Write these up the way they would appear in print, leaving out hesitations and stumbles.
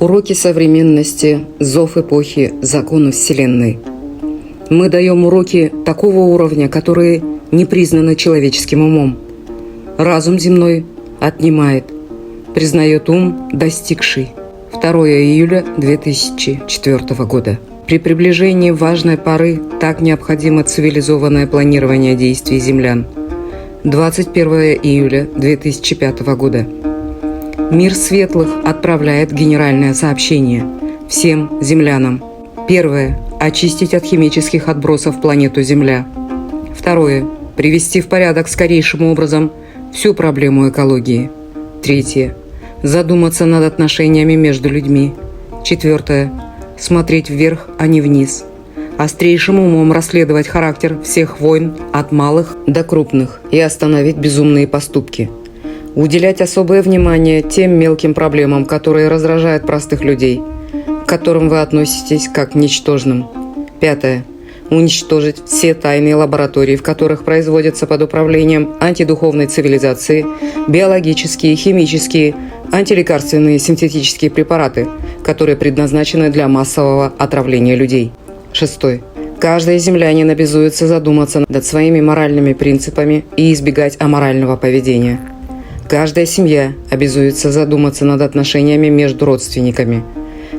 Уроки современности, зов эпохи, законы Вселенной. Мы даем уроки такого уровня, которые не признаны человеческим умом. Разум земной отнимает, признает ум достигший. 2 июля 2004 года. При приближении важной поры так необходимо цивилизованное планирование действий землян. 21 июля 2005 года. Мир светлых отправляет генеральное сообщение всем землянам. Первое. Очистить от химических отбросов планету Земля. Второе. Привести в порядок скорейшим образом всю проблему экологии. Третье. Задуматься над отношениями между людьми. Четвертое. Смотреть вверх, а не вниз. Острейшим умом расследовать характер всех войн от малых до крупных и остановить безумные поступки. Уделять особое внимание тем мелким проблемам, которые раздражают простых людей, к которым вы относитесь как к ничтожным. Пятое. Уничтожить все тайные лаборатории, в которых производятся под управлением антидуховной цивилизации биологические, химические, антилекарственные синтетические препараты, которые предназначены для массового отравления людей. Шестое. Каждый землянин обязуется задуматься над своими моральными принципами и избегать аморального поведения. Каждая семья обязуется задуматься над отношениями между родственниками.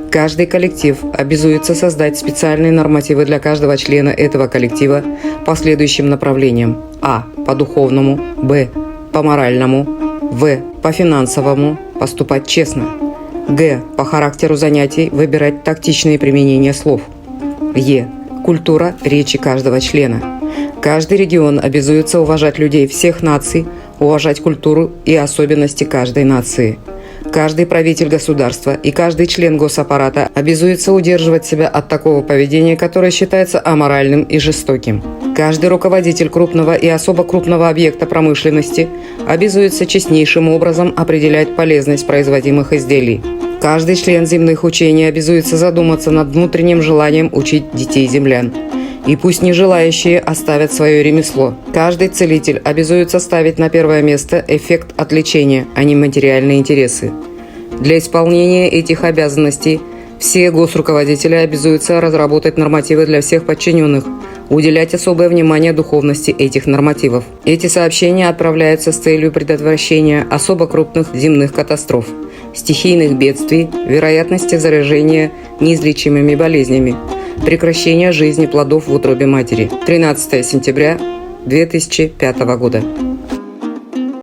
Каждый коллектив обязуется создать специальные нормативы для каждого члена этого коллектива по следующим направлениям. А. По духовному. Б. По моральному. В. По финансовому. Поступать честно. Г. По характеру занятий выбирать тактичные применения слов. Е. Культура речи каждого члена. Каждый регион обязуется уважать людей всех наций, уважать культуру и особенности каждой нации. Каждый правитель государства и каждый член госаппарата обязуется удерживать себя от такого поведения, которое считается аморальным и жестоким. Каждый руководитель крупного и особо крупного объекта промышленности обязуется честнейшим образом определять полезность производимых изделий. Каждый член земных учений обязуется задуматься над внутренним желанием учить детей землян. И пусть нежелающие оставят свое ремесло. Каждый целитель обязуется ставить на первое место эффект от лечения, а не материальные интересы. Для исполнения этих обязанностей все госруководители обязуются разработать нормативы для всех подчиненных, уделять особое внимание духовности этих нормативов. Эти сообщения отправляются с целью предотвращения особо крупных земных катастроф, стихийных бедствий, вероятности заражения неизлечимыми болезнями, прекращения жизни плодов в утробе матери. 13 сентября 2005 года.